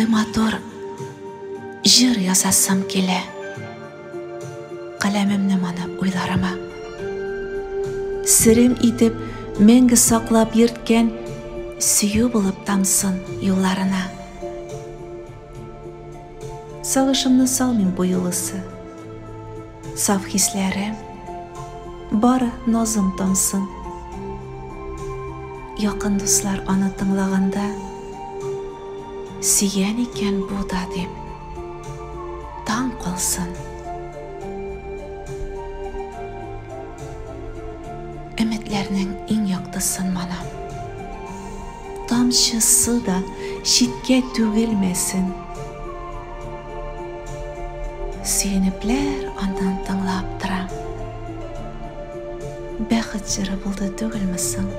Әмді матур жыр ясасым келе, қаламымны манап ойларыма. Сірім итіп мәңгі сақлап ерткен сүйі болып тамсын юлларына. Сағышымны салмен бұйылысы, саф хисләрім, бары назым тамсын. Якын дуслар аны тыңлағанда, сүйген екен бұда деп, таң қалсын. Үмітлерінің ең яқтысын мана. Тамшысы да шитке төгілмесін. Сүйініплер андан тыңлап тұрам. Бәхіт жыры болды төгілмесін.